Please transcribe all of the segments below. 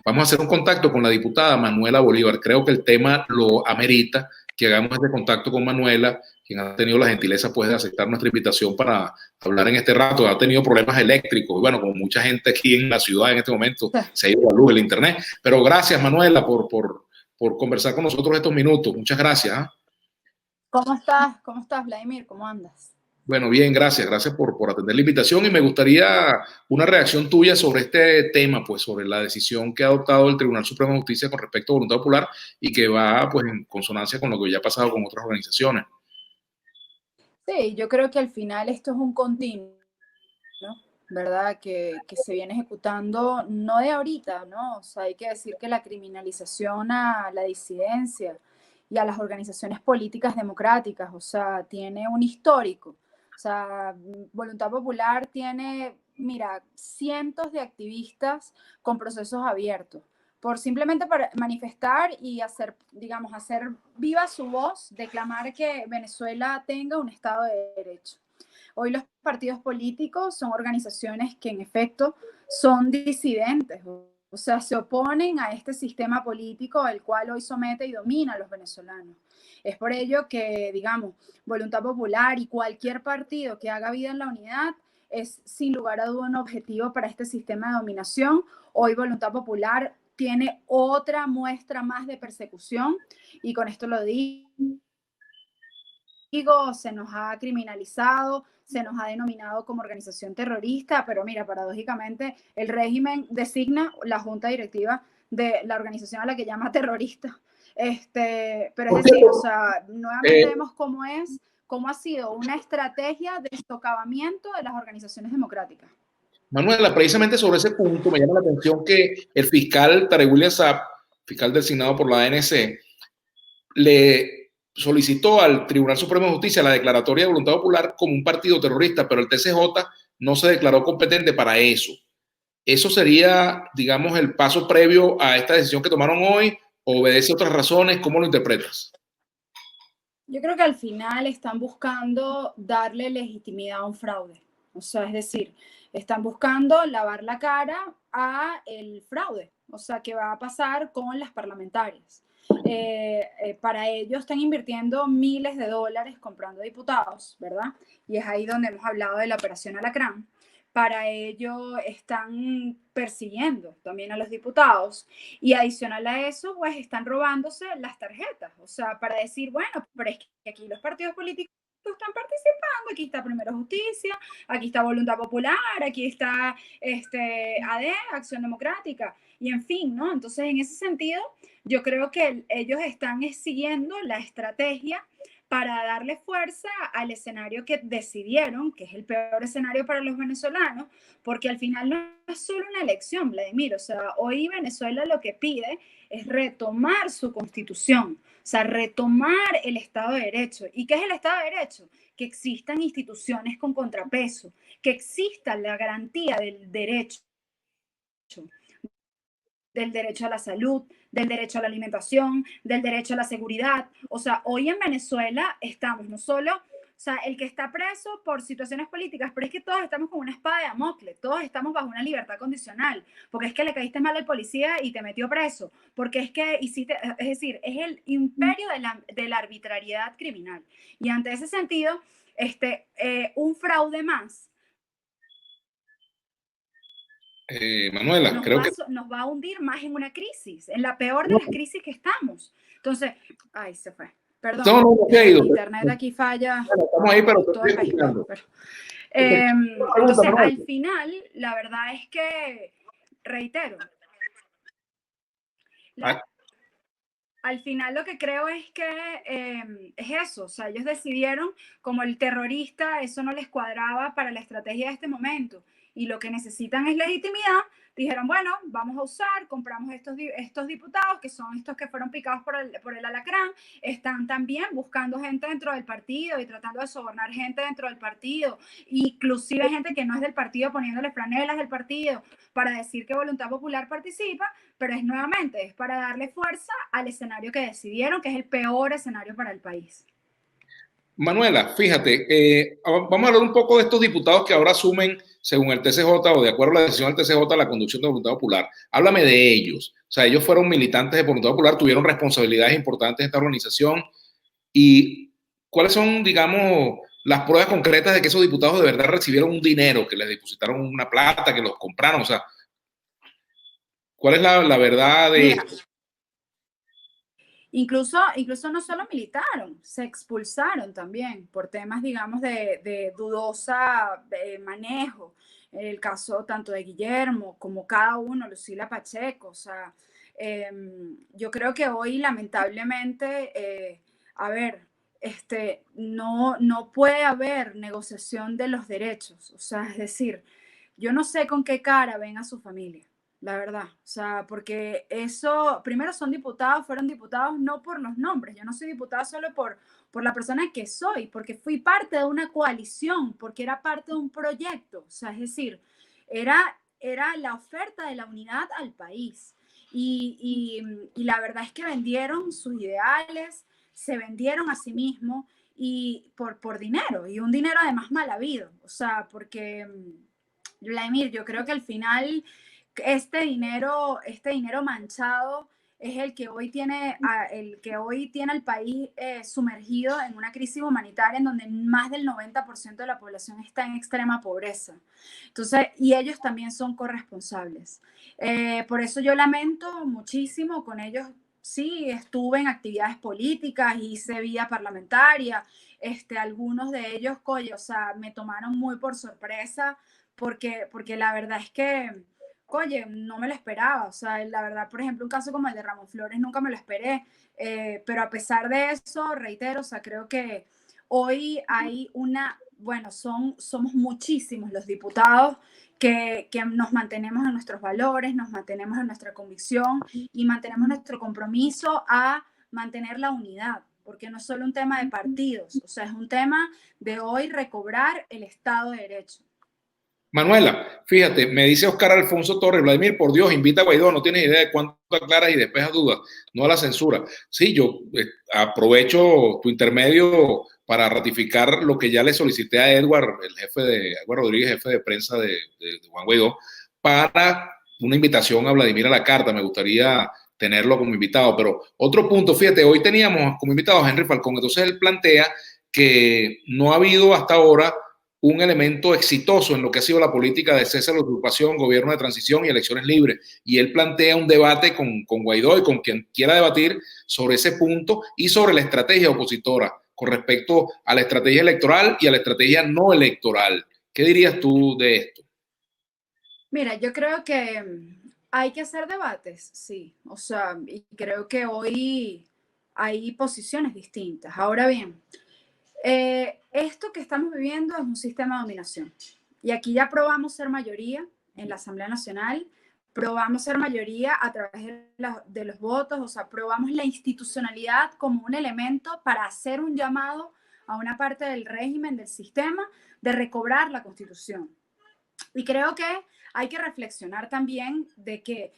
Vamos a hacer un contacto con la diputada Manuela Bolívar. Creo que el tema lo amerita, que hagamos este contacto con Manuela, quien ha tenido la gentileza pues, de aceptar nuestra invitación para hablar en este rato. Ha tenido problemas eléctricos, bueno, como mucha gente aquí en la ciudad en este momento, se ha ido la luz, el internet. Pero gracias, Manuela, por conversar con nosotros estos minutos. Muchas gracias. ¿Eh? ¿Cómo estás? ¿Cómo estás, Vladimir? ¿Cómo andas? Bueno, bien, gracias. Gracias por atender la invitación y me gustaría una reacción tuya sobre este tema, pues sobre la decisión que ha adoptado el Tribunal Supremo de Justicia con respecto a voluntad popular y que va pues en consonancia con lo que ya ha pasado con otras organizaciones. Sí, yo creo que al final esto es un continuo, ¿no? ¿Verdad? Que se viene ejecutando no de ahorita, ¿no? O sea, hay que decir que la criminalización a la disidencia y a las organizaciones políticas democráticas, o sea, tiene un histórico. O sea, Voluntad Popular tiene, mira, cientos de activistas con procesos abiertos por simplemente para manifestar y hacer, digamos, hacer viva su voz, declamar que Venezuela tenga un Estado de Derecho. Hoy los partidos políticos son organizaciones que en efecto son disidentes, o sea, se oponen a este sistema político el cual hoy somete y domina a los venezolanos. Es por ello que, digamos, Voluntad Popular y cualquier partido que haga vida en la unidad es sin lugar a duda un objetivo para este sistema de dominación. Hoy Voluntad Popular tiene otra muestra más de persecución y con esto lo digo, se nos ha criminalizado, se nos ha denominado como organización terrorista, pero mira, paradójicamente el régimen designa la junta directiva de la organización a la que llama terrorista. Pero es decir, o sea, nuevamente vemos cómo ha sido una estrategia de socavamiento de las organizaciones democráticas. Manuela, precisamente sobre ese punto me llama la atención que el fiscal Tarek William Saab, fiscal designado por la ANC, le solicitó al Tribunal Supremo de Justicia la declaratoria de voluntad popular como un partido terrorista, pero el TCJ no se declaró competente para eso. ¿Eso sería, digamos, el paso previo a esta decisión que tomaron hoy? ¿O obedece a otras razones? ¿Cómo lo interpretas? Yo creo que al final están buscando darle legitimidad a un fraude. O sea, es decir, están buscando lavar la cara a el fraude. O sea, ¿qué va a pasar con las parlamentarias? Para ello están invirtiendo miles de dólares comprando diputados, ¿verdad? Y es ahí donde hemos hablado de la operación Alacrán. Para ello están persiguiendo también a los diputados y adicional a eso, pues están robándose las tarjetas, o sea, para decir, bueno, pero es que aquí los partidos políticos están participando, aquí está Primero Justicia, aquí está Voluntad Popular, aquí está AD, Acción Democrática, y en fin, ¿no? Entonces, en ese sentido, yo creo que ellos están siguiendo la estrategia para darle fuerza al escenario que decidieron, que es el peor escenario para los venezolanos, porque al final no es solo una elección, Vladimir, o sea, hoy Venezuela lo que pide es retomar su constitución, o sea, retomar el Estado de Derecho. ¿Y qué es el Estado de Derecho? Que existan instituciones con contrapeso, que exista la garantía del derecho a la salud, del derecho a la alimentación, del derecho a la seguridad. O sea, hoy en Venezuela estamos no solo, o sea, el que está preso por situaciones políticas, pero es que todos estamos con una espada de Damocles, todos estamos bajo una libertad condicional, porque es que le caíste mal al policía y te metió preso, porque es que hiciste, es decir, es el imperio de la arbitrariedad criminal. Y ante ese sentido, un fraude más Manuela, creo que... nos va a hundir más en una crisis, en la peor de las crisis que estamos. Entonces, ay, se fue. Perdón, el internet aquí falla. Bueno, estamos ahí, pero todo el país. Entonces, al final, la verdad es que, reitero, al final lo que creo es que es eso, o sea, ellos decidieron, como el terrorista, eso no les cuadraba para la estrategia de este momento, y lo que necesitan es legitimidad, dijeron, bueno, vamos a usar, compramos estos diputados, que son estos que fueron picados por el alacrán, están también buscando gente dentro del partido y tratando de sobornar gente dentro del partido, inclusive gente que no es del partido poniéndole franelas del partido para decir que Voluntad Popular participa, pero es nuevamente, es para darle fuerza al escenario que decidieron, que es el peor escenario para el país. Manuela, fíjate, vamos a hablar un poco de estos diputados que ahora asumen, según el TCJ o de acuerdo a la decisión del TCJ, la conducción de Voluntad Popular. Háblame de ellos. O sea, ellos fueron militantes de Voluntad Popular, tuvieron responsabilidades importantes en esta organización. ¿Y cuáles son, digamos, las pruebas concretas de que esos diputados de verdad recibieron un dinero, que les depositaron una plata, que los compraron? O sea, ¿cuál es la verdad de Mira, esto? incluso no solo militaron, se expulsaron también por temas, digamos, de dudosa manejo. El caso tanto de Guillermo como cada uno, Lucila Pacheco, o sea, yo creo que hoy lamentablemente, a ver, no puede haber negociación de los derechos, o sea, es decir, yo no sé con qué cara ven a su familia, la verdad. O sea, porque eso, primero son diputados, fueron diputados no por los nombres. Yo no soy diputada solo por la persona que soy, porque fui parte de una coalición, porque era parte de un proyecto. O sea, es decir, era la oferta de la unidad al país. Y la verdad es que vendieron sus ideales, se vendieron a sí mismos y por dinero, y un dinero además mal habido. O sea, porque Vladimir, yo creo que al final este dinero manchado es el que hoy tiene al país sumergido en una crisis humanitaria en donde más del 90% de la población está en extrema pobreza. Entonces, y ellos también son corresponsables. Por eso yo lamento muchísimo con ellos. Sí, estuve en actividades políticas, hice vida parlamentaria, algunos de ellos, o sea, me tomaron muy por sorpresa porque la verdad es que, oye, no me lo esperaba. O sea, la verdad, por ejemplo, un caso como el de Ramón Flores nunca me lo esperé. Pero a pesar de eso, reitero, o sea, creo que hoy hay bueno, somos muchísimos los diputados que nos mantenemos en nuestros valores, nos mantenemos en nuestra convicción y mantenemos nuestro compromiso a mantener la unidad, porque no es solo un tema de partidos, o sea, es un tema de hoy recobrar el Estado de Derecho. Manuela, fíjate, me dice Oscar Alfonso Torres, Vladimir, por Dios, invita a Guaidó, no tienes idea de cuánto aclaras y despejas dudas, no a la censura. Sí, yo aprovecho tu intermedio para ratificar lo que ya le solicité a Edward, el jefe de, Edward Rodríguez, jefe de prensa de Juan Guaidó, para una invitación a Vladimir a la carta. Me gustaría tenerlo como invitado. Pero otro punto, fíjate, hoy teníamos como invitado a Henry Falcón, entonces él plantea que no ha habido hasta ahora un elemento exitoso en lo que ha sido la política de cese a la usurpación, gobierno de transición y elecciones libres. Y él plantea un debate con Guaidó y con quien quiera debatir sobre ese punto y sobre la estrategia opositora con respecto a la estrategia electoral y a la estrategia no electoral. ¿Qué dirías tú de esto? Mira, yo creo que hay que hacer debates, sí. O sea, y creo que hoy hay posiciones distintas. Ahora bien, esto que estamos viviendo es un sistema de dominación. Y aquí ya probamos ser mayoría en la Asamblea Nacional, probamos ser mayoría a través de los votos, o sea, probamos la institucionalidad como un elemento para hacer un llamado a una parte del régimen, del sistema, de recobrar la Constitución. Y creo que hay que reflexionar también de que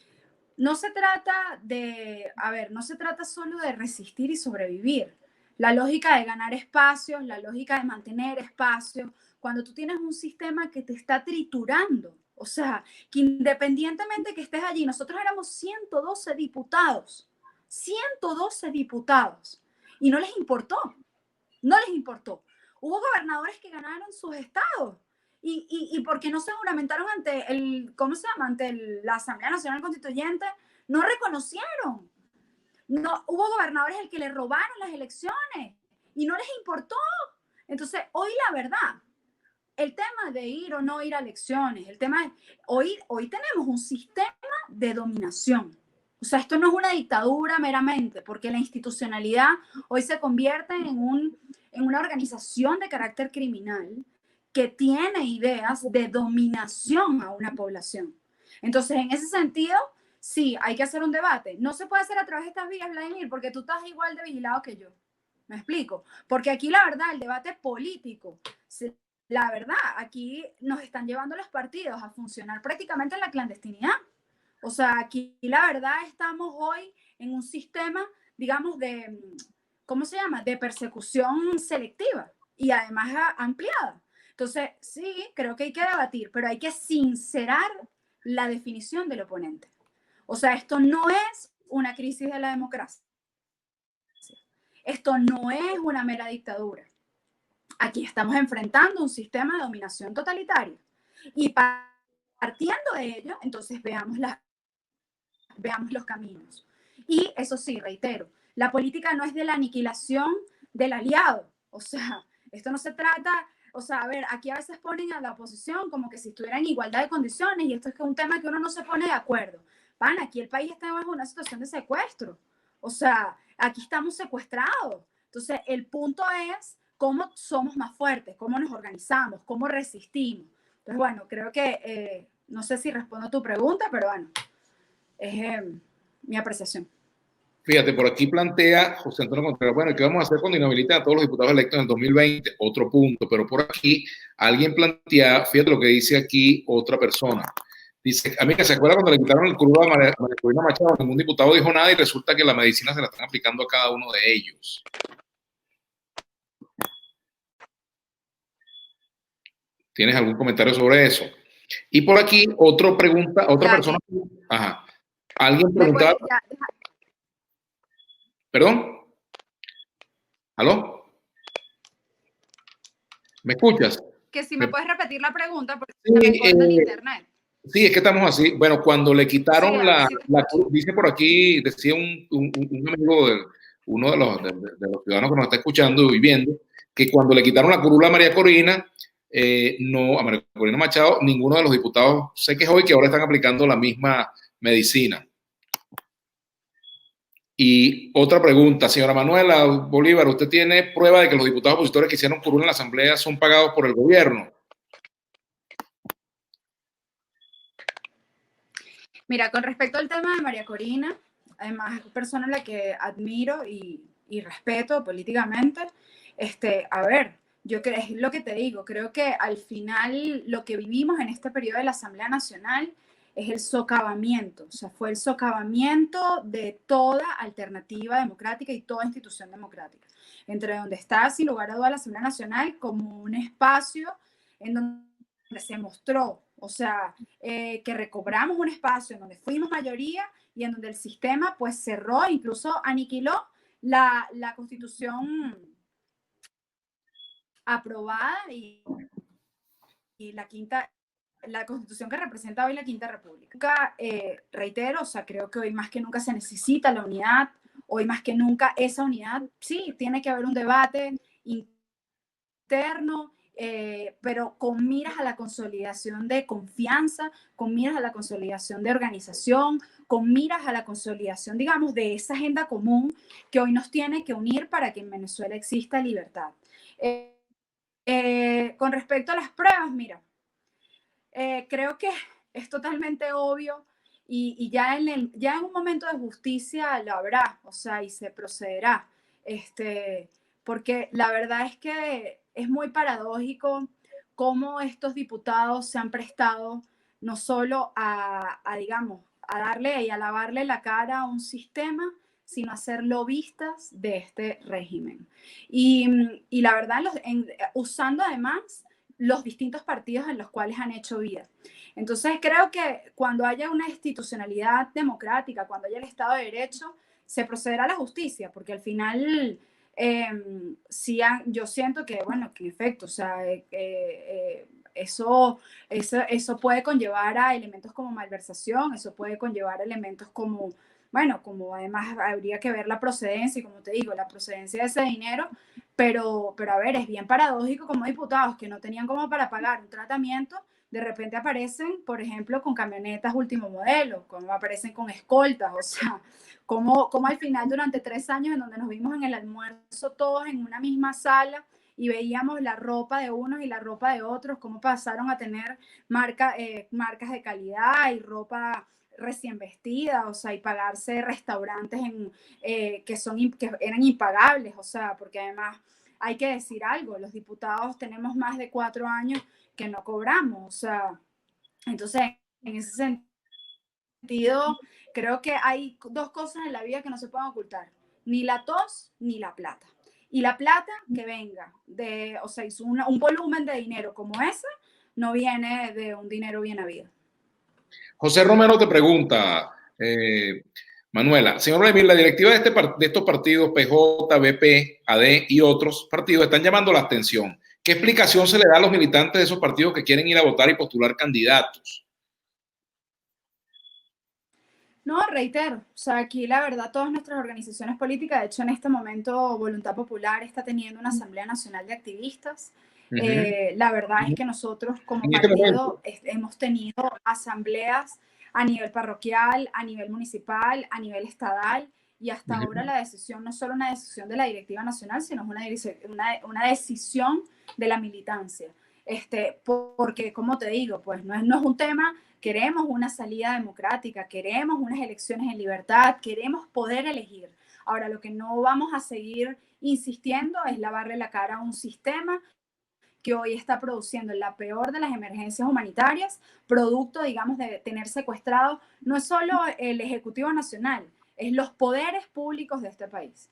no se trata no se trata solo de resistir y sobrevivir. La lógica de ganar espacios, la lógica de mantener espacios, cuando tú tienes un sistema que te está triturando, o sea, que independientemente que estés allí, nosotros éramos 112 diputados, y no les importó, no les importó. Hubo gobernadores que ganaron sus estados y porque no se juramentaron ante ¿cómo se llama? La Asamblea Nacional Constituyente, no reconocieron. No, hubo gobernadores al que le robaron las elecciones y no les importó. Entonces, hoy la verdad, el tema de ir o no ir a elecciones, el tema de, hoy tenemos un sistema de dominación. O sea, esto no es una dictadura meramente, porque la institucionalidad hoy se convierte en una organización de carácter criminal que tiene ideas de dominación a una población. Entonces, en ese sentido, sí, hay que hacer un debate. No se puede hacer a través de estas vías, Vladimir, porque tú estás igual de vigilado que yo. ¿Me explico? Porque aquí la verdad, el debate político, la verdad, aquí nos están llevando los partidos a funcionar prácticamente en la clandestinidad. O sea, aquí la verdad estamos hoy en un sistema, digamos, ¿cómo se llama? De persecución selectiva y además ampliada. Entonces, sí, creo que hay que debatir, pero hay que sincerar la definición del oponente. O sea, esto no es una crisis de la democracia. Esto no es una mera dictadura. Aquí estamos enfrentando un sistema de dominación totalitario. Y partiendo de ello, entonces veamos los caminos. Y eso sí, reitero, la política no es de la aniquilación del aliado. O sea, esto no se trata, o sea, a ver, aquí a veces ponen a la oposición como que si estuviera en igualdad de condiciones y esto es que un tema que uno no se pone de acuerdo. Pan, aquí el país está bajo una situación de secuestro. O sea, aquí estamos secuestrados. Entonces, el punto es cómo somos más fuertes, cómo nos organizamos, cómo resistimos. Entonces, bueno, creo que, no sé si respondo a tu pregunta, pero bueno, es mi apreciación. Fíjate, por aquí plantea José Antonio Contreras, bueno, ¿qué vamos a hacer cuando inhabiliten a todos los diputados electos en el 2020? Otro punto, pero por aquí alguien plantea, fíjate lo que dice aquí otra persona. Dice, amiga, ¿se acuerda cuando le quitaron el curul a María Corina Machado? Ningún diputado dijo nada y resulta que la medicina se la están aplicando a cada uno de ellos. ¿Tienes algún comentario sobre eso? Y por aquí otra pregunta, otra persona. Ajá. Alguien preguntaba. ¿Perdón? ¿Aló? ¿Me escuchas? Que si me puedes repetir la pregunta porque sí, se me corta el internet. Sí, es que estamos así. Bueno, cuando le quitaron sí, dice por aquí, decía un amigo, uno de los ciudadanos que nos está escuchando y viendo, que cuando le quitaron la curula a María Corina, no, a María Corina Machado, ninguno de los diputados se quejó y que ahora están aplicando la misma medicina. Y otra pregunta, señora Manuela Bolívar, ¿usted tiene prueba de que los diputados opositores que hicieron curula en la Asamblea son pagados por el gobierno? Mira, con respecto al tema de María Corina, además es persona a la que admiro y respeto políticamente, a ver, yo creo, es lo que te digo, creo que al final lo que vivimos en este periodo de la Asamblea Nacional es el socavamiento, o sea, fue el socavamiento de toda alternativa democrática y toda institución democrática, entre donde está, sin lugar a dudas, la Asamblea Nacional como un espacio en donde se mostró, o sea, que recobramos un espacio en donde fuimos mayoría y en donde el sistema pues cerró, incluso aniquiló la constitución aprobada y la constitución que representa hoy la Quinta República. Reitero, o sea, creo que hoy más que nunca se necesita la unidad, hoy más que nunca esa unidad, sí, tiene que haber un debate interno, pero con miras a la consolidación de confianza, con miras a la consolidación de organización, con miras a la consolidación, digamos, de esa agenda común que hoy nos tiene que unir para que en Venezuela exista libertad. Con respecto a las pruebas, mira, creo que es totalmente obvio y ya en un momento de justicia lo habrá, o sea, y se procederá. Porque la verdad es que es muy paradójico cómo estos diputados se han prestado no solo digamos, a darle y a lavarle la cara a un sistema, sino a ser lobistas de este régimen. Y la verdad, usando además los distintos partidos en los cuales han hecho vida. Entonces creo que cuando haya una institucionalidad democrática, cuando haya el Estado de Derecho, se procederá a la justicia, porque al final sí, yo siento que, bueno, que en efecto, o sea, eso puede conllevar a elementos como malversación, eso puede conllevar a elementos como, bueno, como además habría que ver la procedencia, y como te digo, la procedencia de ese dinero, pero a ver, es bien paradójico como diputados que no tenían como para pagar un tratamiento, de repente aparecen, por ejemplo, con camionetas último modelo, como aparecen con escoltas, o sea, como al final durante 3 años en donde nos vimos en el almuerzo todos en una misma sala y veíamos la ropa de unos y la ropa de otros, cómo pasaron a tener marcas de calidad y ropa recién vestida, o sea, y pagarse restaurantes que eran impagables, o sea, porque además hay que decir algo, los diputados tenemos más de 4 años que no cobramos, o sea, entonces en ese sentido creo que hay 2 cosas en la vida que no se pueden ocultar, ni la tos ni la plata. Y la plata que venga de, o sea, hizo un volumen de dinero como ese, no viene de un dinero bien habido. José Romero te pregunta, Manuela, señor Vladimir, la directiva de estos partidos, PJ, BP, AD y otros partidos, están llamando la atención. ¿Qué explicación se le da a los militantes de esos partidos que quieren ir a votar y postular candidatos? No, reitero, o sea, aquí la verdad todas nuestras organizaciones políticas, de hecho en este momento Voluntad Popular está teniendo una Asamblea Nacional de Activistas. La verdad es que nosotros como partido hemos tenido asambleas a nivel parroquial, a nivel municipal, a nivel estadal, y hasta ahora la decisión no es solo una decisión de la directiva nacional, sino es una decisión de la militancia. Porque, como te digo, pues no es un tema. Queremos una salida democrática, queremos unas elecciones en libertad, queremos poder elegir. Ahora, lo que no vamos a seguir insistiendo es lavarle la cara a un sistema que hoy está produciendo la peor de las emergencias humanitarias, producto, digamos, de tener secuestrado no es solo el Ejecutivo Nacional, es los poderes públicos de este país.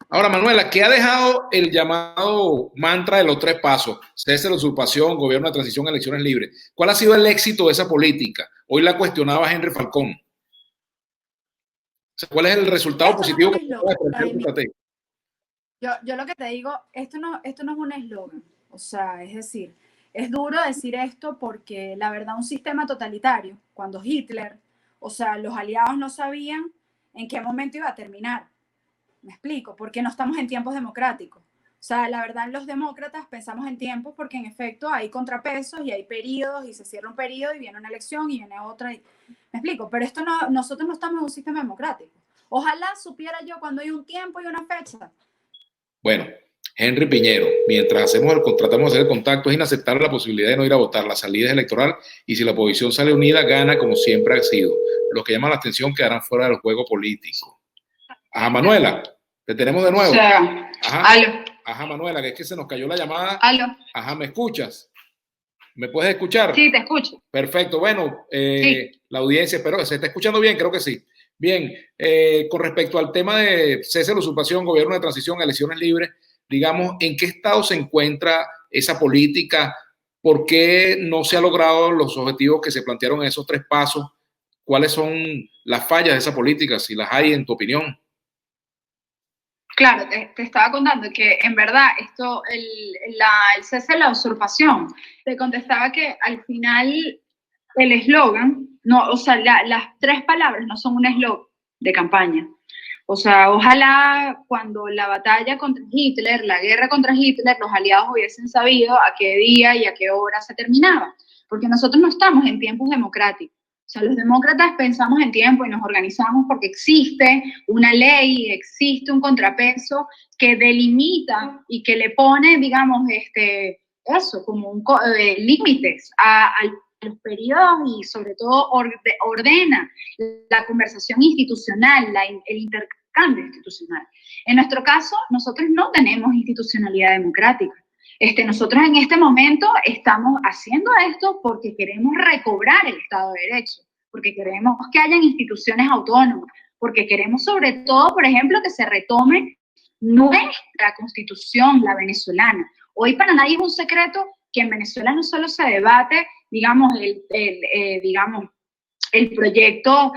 Ahora, Manuela, ¿qué ha dejado el llamado mantra de los 3 pasos? Cese la usurpación, gobierno de transición, elecciones libres. ¿Cuál ha sido el éxito de esa política? Hoy la cuestionaba Henry Falcón. O sea, ¿cuál es el resultado positivo que yo lo que te digo, esto no es un eslogan. O sea, es decir, es duro decir esto porque la verdad un sistema totalitario, cuando Hitler, o sea, los aliados no sabían en qué momento iba a terminar. Me explico, porque no estamos en tiempos democráticos. O sea, la verdad, los demócratas pensamos en tiempos porque en efecto hay contrapesos y hay periodos y se cierra un periodo y viene una elección y viene otra. Me explico, pero esto no, nosotros no estamos en un sistema democrático. Ojalá supiera yo cuando hay un tiempo y una fecha. Bueno, Henry Piñero, mientras tratamos de hacer el contacto, es inaceptable la posibilidad de no ir a votar. La salida es electoral y si la oposición sale unida, gana como siempre ha sido. Los que llaman la atención quedarán fuera del juego político. Ajá, Manuela, te tenemos de nuevo. Ajá, aló. Ajá, Manuela, que es que se nos cayó la llamada. Aló. Ajá, ¿me escuchas? ¿Me puedes escuchar? Sí, te escucho. Perfecto, bueno, sí. La audiencia, espero que se está escuchando bien, creo que sí. Bien, con respecto al tema de cese de la usurpación, gobierno de transición, elecciones libres, digamos, ¿en qué estado se encuentra esa política? ¿Por qué no se han logrado los objetivos que se plantearon en esos 3 pasos? ¿Cuáles son las fallas de esa política, si las hay en tu opinión? Claro, te estaba contando que en verdad esto, el cese de la usurpación, te contestaba que al final el eslogan, no, o sea, las 3 palabras no son un eslogan de campaña. O sea, ojalá cuando la batalla contra Hitler, la guerra contra Hitler, los aliados hubiesen sabido a qué día y a qué hora se terminaba, porque nosotros no estamos en tiempos democráticos. O sea, los demócratas pensamos en tiempo y nos organizamos porque existe una ley, existe un contrapeso que delimita y que le pone, digamos, eso, como límites a los periodos y sobre todo ordena la conversación institucional, el intercambio institucional. En nuestro caso, nosotros no tenemos institucionalidad democrática. Nosotros en este momento estamos haciendo esto porque queremos recobrar el Estado de Derecho, porque queremos que hayan instituciones autónomas, porque queremos sobre todo, por ejemplo, que se retome nuestra constitución, la venezolana. Hoy para nadie es un secreto que en Venezuela no solo se debate, digamos, el proyecto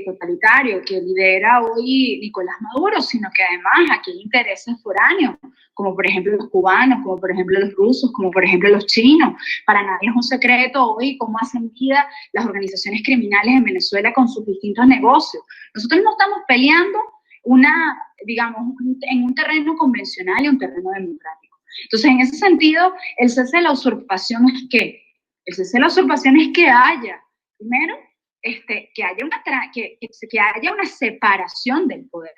totalitario que lidera hoy Nicolás Maduro, sino que además aquí hay intereses foráneos, como por ejemplo los cubanos, como por ejemplo los rusos, como por ejemplo los chinos. Para nadie es un secreto hoy cómo hacen vida las organizaciones criminales en Venezuela con sus distintos negocios. Nosotros no estamos peleando en un terreno convencional y un terreno democrático. Entonces, en ese sentido, el cese de la usurpación es ¿qué? El cese de la usurpación es que haya, primero, que haya una separación del poder.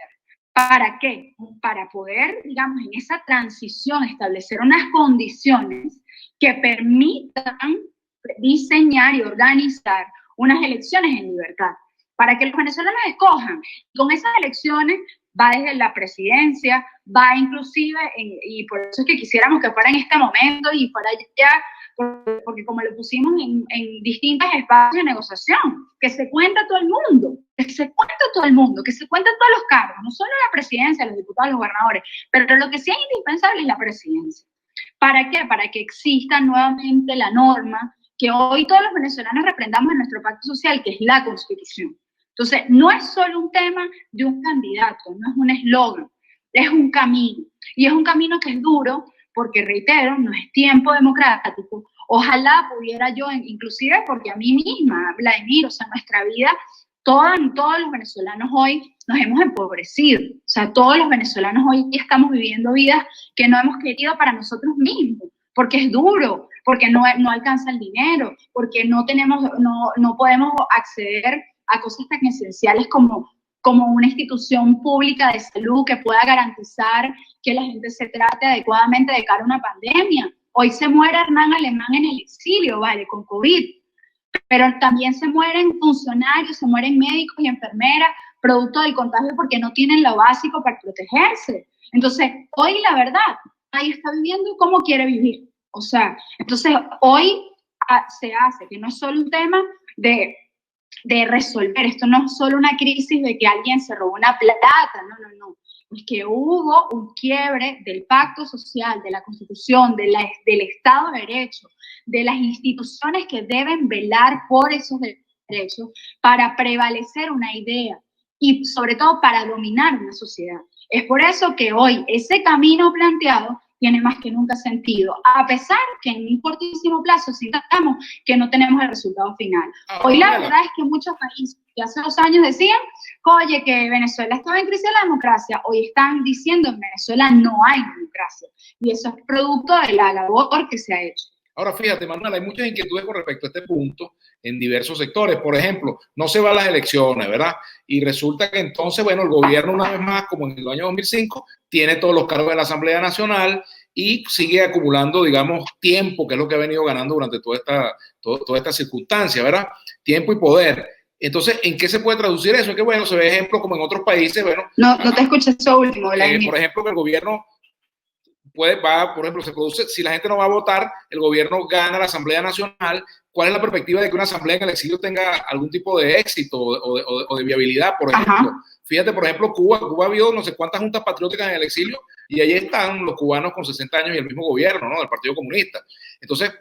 ¿Para qué? Para poder, digamos, en esa transición establecer unas condiciones que permitan diseñar y organizar unas elecciones en libertad, para que los venezolanos escojan. Con esas elecciones va desde la presidencia, va inclusive, y por eso es que quisiéramos que fuera en este momento y fuera ya, porque como lo pusimos en distintos espacios de negociación, que se cuenta todo el mundo, que se cuenta todo el mundo, que se cuentan todos los cargos, no solo la presidencia, los diputados, los gobernadores, pero lo que sí es indispensable es la presidencia. ¿Para qué? Para que exista nuevamente la norma que hoy todos los venezolanos reprendamos en nuestro pacto social, que es la Constitución. Entonces, no es solo un tema de un candidato, no es un eslogan, es un camino. Y es un camino que es duro, porque reitero, no es tiempo democrático. Ojalá pudiera yo, inclusive porque a mí misma, Vladimir, o sea, nuestra vida, todos los venezolanos hoy nos hemos empobrecido. O sea, todos los venezolanos hoy estamos viviendo vidas que no hemos querido para nosotros mismos, porque es duro, porque no alcanza el dinero, porque no podemos acceder a cosas tan esenciales como una institución pública de salud que pueda garantizar que la gente se trate adecuadamente de cara a una pandemia. Hoy se muere Hernán Alemán en el exilio, ¿vale? Con COVID. Pero también se mueren funcionarios, se mueren médicos y enfermeras producto del contagio porque no tienen lo básico para protegerse. Entonces, hoy la verdad, ahí está viviendo cómo quiere vivir. O sea, entonces hoy se hace que no es solo un tema de resolver, esto no es solo una crisis de que alguien se robó una plata, no. Es que hubo un quiebre del pacto social, de la Constitución, del Estado de Derecho, de las instituciones que deben velar por esos derechos para prevalecer una idea y sobre todo para dominar una sociedad. Es por eso que hoy ese camino planteado tiene más que nunca sentido, a pesar que en un cortísimo plazo sintamos que no tenemos el resultado final. Hoy la verdad es que muchos países que hace 2 años decían, oye, que Venezuela estaba en crisis de la democracia, hoy están diciendo en Venezuela no hay democracia, y eso es producto de la labor que se ha hecho. Ahora, fíjate, Manuel, hay muchas inquietudes con respecto a este punto en diversos sectores. Por ejemplo, no se van las elecciones, ¿verdad? Y resulta que entonces, bueno, el gobierno una vez más, como en el año 2005, tiene todos los cargos de la Asamblea Nacional y sigue acumulando, digamos, tiempo, que es lo que ha venido ganando durante toda esta circunstancia, ¿verdad? Tiempo y poder. Entonces, ¿en qué se puede traducir eso? Es que, bueno, se ve ejemplo como en otros países, bueno. No te escuché eso último, Vladimir. Por ejemplo, que el gobierno por ejemplo, se produce, si la gente no va a votar, el gobierno gana la Asamblea Nacional. ¿Cuál es la perspectiva de que una asamblea en el exilio tenga algún tipo de éxito o de viabilidad, por ejemplo? Ajá. Fíjate, por ejemplo, Cuba vio no sé cuántas juntas patrióticas en el exilio y ahí están los cubanos con 60 años y el mismo gobierno, ¿no? Del Partido Comunista. Entonces,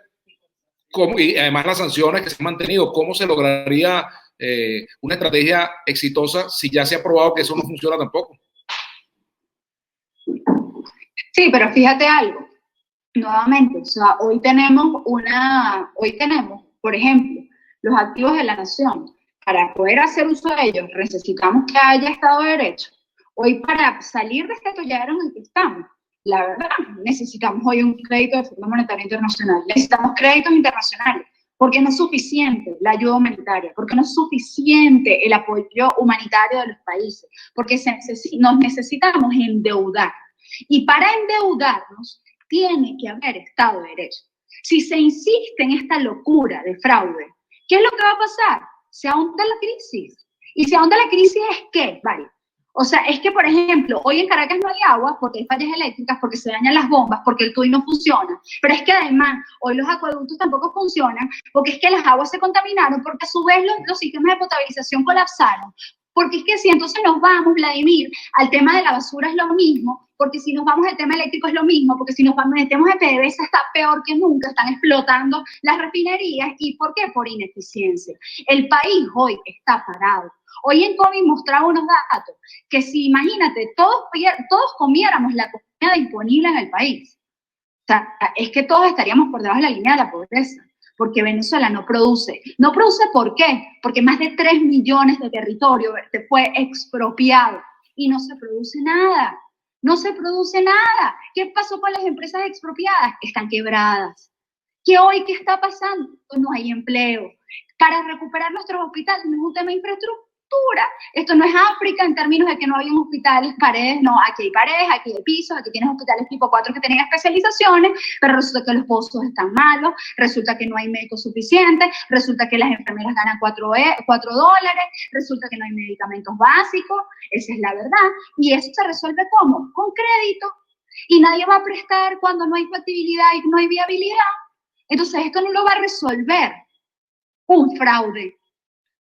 y además las sanciones que se han mantenido, ¿cómo se lograría una estrategia exitosa si ya se ha probado que eso no funciona tampoco? Sí, pero fíjate algo, nuevamente, o sea, hoy tenemos, por ejemplo, los activos de la nación. Para poder hacer uso de ellos necesitamos que haya Estado de Derecho. Hoy para salir de este atolladero en el que estamos, la verdad, necesitamos hoy un crédito de Fondo Monetario Internacional, necesitamos créditos internacionales, porque no es suficiente la ayuda humanitaria, porque no es suficiente el apoyo humanitario de los países, porque nos necesitamos endeudar. Y para endeudarnos, tiene que haber Estado de Derecho. Si se insiste en esta locura de fraude, ¿qué es lo que va a pasar? Se ahonda la crisis. Y se ahonda la crisis es ¿qué? Vale. O sea, es que, por ejemplo, hoy en Caracas no hay agua porque hay fallas eléctricas, porque se dañan las bombas, porque el TUI no funciona. Pero es que además, hoy los acueductos tampoco funcionan, porque es que las aguas se contaminaron, porque a su vez los sistemas de potabilización colapsaron. Porque es que si entonces nos vamos, Vladimir, al tema de la basura es lo mismo, porque si nos vamos al tema eléctrico es lo mismo, porque si nos metemos en PDVSA está peor que nunca, están explotando las refinerías. ¿Y por qué? Por ineficiencia. El país hoy está parado. Hoy en COVID mostraba unos datos, que si imagínate, todos comiéramos la comida disponible en el país, o sea, es que todos estaríamos por debajo de la línea de la pobreza. Porque Venezuela no produce. No produce, ¿por qué? Porque más de 3 millones de territorio fue expropiado y no se produce nada. No se produce nada. ¿Qué pasó con las empresas expropiadas? Están quebradas. ¿Qué hoy qué está pasando? Pues no hay empleo. Para recuperar nuestros hospitales no es un tema de infraestructura, infraestructura, esto no es África en términos de que no hay un hospital, paredes, no, aquí hay paredes, aquí hay pisos, aquí tienes hospitales tipo 4 que tienen especializaciones, pero resulta que los pozos están malos, resulta que no hay médicos suficientes, resulta que las enfermeras ganan $4, resulta que no hay medicamentos básicos, esa es la verdad, y eso se resuelve ¿cómo? Con crédito, y nadie va a prestar cuando no hay factibilidad y no hay viabilidad, entonces esto no lo va a resolver un fraude.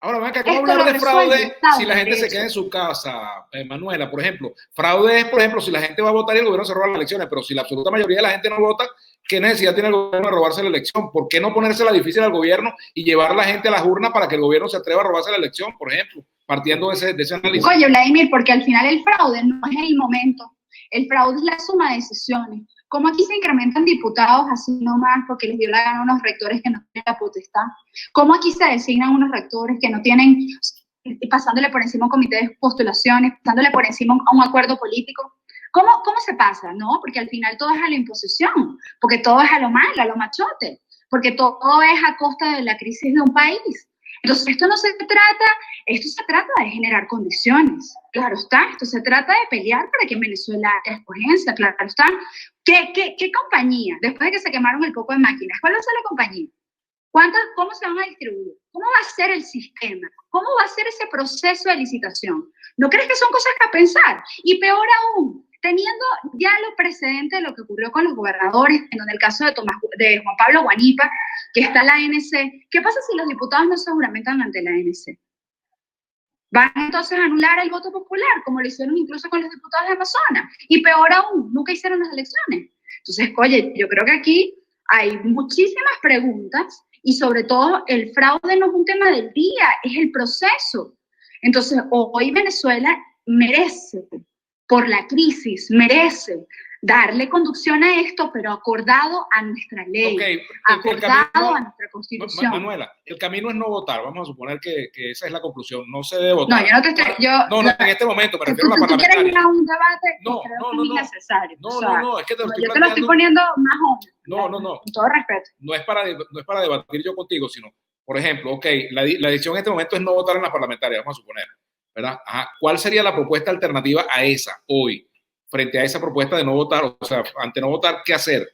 Ahora, venga, ¿cómo hablar de fraude si la gente se queda en su casa, Manuela? Por ejemplo, fraude es, por ejemplo, si la gente va a votar y el gobierno se roba las elecciones, pero si la absoluta mayoría de la gente no vota, ¿qué necesidad tiene el gobierno de robarse la elección? ¿Por qué no ponérsela difícil al gobierno y llevar a la gente a las urnas para que el gobierno se atreva a robarse la elección, por ejemplo, partiendo de ese análisis? Oye, Vladimir, porque al final el fraude no es el momento, el fraude es la suma de decisiones. ¿Cómo aquí se incrementan diputados así nomás porque les dio la gana a unos rectores que no tienen la potestad? ¿Cómo aquí se designan unos rectores que no tienen, pasándole por encima a un comité de postulaciones, pasándole por encima a un acuerdo político? ¿Cómo se pasa? No, porque al final todo es a la imposición, porque todo es a lo malo, a lo machote, porque todo es a costa de la crisis de un país. Entonces, esto se trata de generar condiciones, claro está, esto se trata de pelear para que en Venezuela haya escogencia, claro está. ¿Qué compañía, después de que se quemaron el poco de máquinas, cuál va a ser la compañía? ¿Cómo se van a distribuir? ¿Cómo va a ser el sistema? ¿Cómo va a ser ese proceso de licitación? ¿No crees que son cosas que a pensar? Y peor aún, teniendo ya los precedentes de lo que ocurrió con los gobernadores, en el caso de Juan Pablo Guanipa, que está la ANC, ¿qué pasa si los diputados no se juramentan ante la ANC? Van entonces a anular el voto popular, como lo hicieron incluso con los diputados de Amazonas. Y peor aún, nunca hicieron las elecciones. Entonces, oye, yo creo que aquí hay muchísimas preguntas y sobre todo el fraude no es un tema del día, es el proceso. Entonces, hoy Venezuela merece, por la crisis, merece darle conducción a esto, pero acordado a nuestra ley, acordado a nuestra constitución. Manuela, el camino es no votar, vamos a suponer que esa es la conclusión, no se debe votar. No, yo no te estoy... No, en este momento, me refiero a la parlamentaria. ¿Tú quieres ir a un debate? No, es innecesario. No, es que te lo estoy yo te lo estoy poniendo más joven. No. Con todo respeto. No es para debatir yo contigo, sino, por ejemplo, la decisión en este momento es no votar en las parlamentarias, vamos a suponer, ¿verdad? Ajá. ¿Cuál sería la propuesta alternativa a esa hoy? Frente a esa propuesta de no votar, o sea, ante no votar, ¿qué hacer?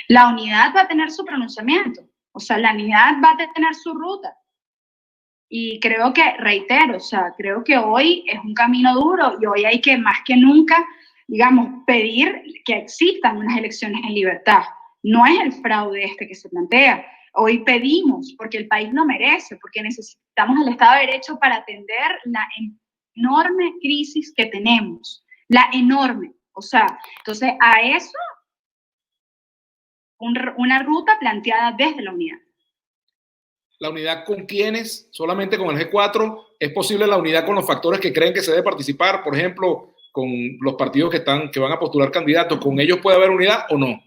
La unidad va a tener su pronunciamiento, o sea, la unidad va a tener su ruta. Y creo que, reitero, o sea, creo que hoy es un camino duro y hoy hay que, más que nunca, digamos, pedir que existan unas elecciones en libertad. No es el fraude este que se plantea. Hoy pedimos, porque el país lo merece, porque necesitamos el Estado de Derecho para atender la enorme crisis que tenemos. La enorme, o sea, entonces a eso una ruta planteada desde la unidad. ¿La unidad con quiénes? ¿Solamente con el G4? ¿Es posible la unidad con los factores que creen que se debe participar? Por ejemplo, con los partidos que van a postular candidatos, ¿con ellos puede haber unidad o no?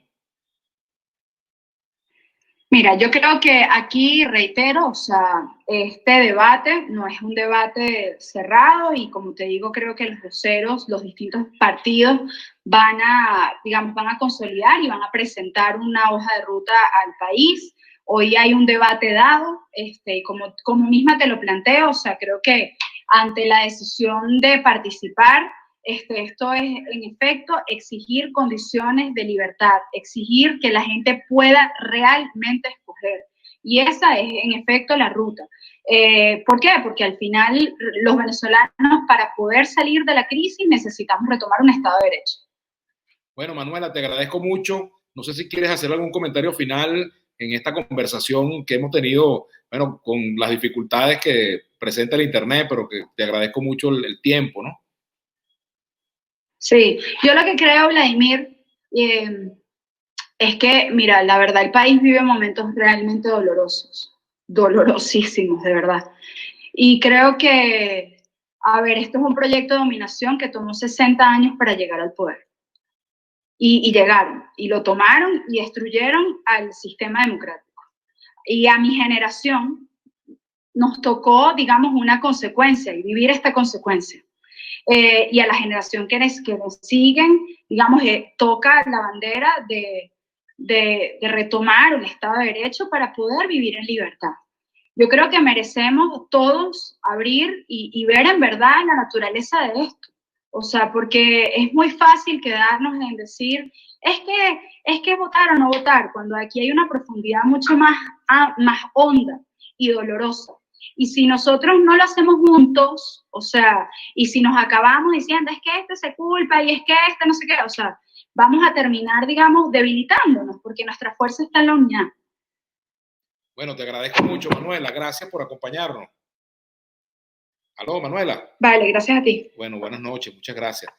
Mira, yo creo que aquí, reitero, o sea, este debate no es un debate cerrado y como te digo, creo que los voceros, los distintos partidos van a consolidar y van a presentar una hoja de ruta al país. Hoy hay un debate dado, y como misma te lo planteo, o sea, creo que ante la decisión de participar, esto es, en efecto, exigir condiciones de libertad, exigir que la gente pueda realmente escoger. Y esa es, en efecto, la ruta. ¿Por qué? Porque al final los venezolanos, para poder salir de la crisis, necesitamos retomar un Estado de Derecho. Bueno, Manuela, te agradezco mucho. No sé si quieres hacer algún comentario final en esta conversación que hemos tenido, bueno, con las dificultades que presenta el Internet, pero que te agradezco mucho el tiempo, ¿no? Sí, yo lo que creo, Vladimir, es que, mira, la verdad, el país vive momentos realmente dolorosos, dolorosísimos, de verdad. Y creo que, a ver, esto es un proyecto de dominación que tomó 60 años para llegar al poder. Y llegaron, y lo tomaron y destruyeron al sistema democrático. Y a mi generación nos tocó, digamos, una consecuencia y vivir esta consecuencia. Y a la generación que nos siguen, digamos, toca la bandera de retomar un Estado de Derecho para poder vivir en libertad. yo creo que merecemos todos abrir y ver en verdad la naturaleza de esto. O sea, porque es muy fácil quedarnos en decir, es que votar o no votar, cuando aquí hay una profundidad mucho más honda y dolorosa. Y si nosotros no lo hacemos juntos, o sea, y si nos acabamos diciendo, es que este se culpa y es que este no sé qué, o sea, vamos a terminar, digamos, debilitándonos, porque nuestra fuerza está en la unidad. Bueno, te agradezco mucho, Manuela. Gracias por acompañarnos. Aló, Manuela. Vale, gracias a ti. Bueno, buenas noches. Muchas gracias.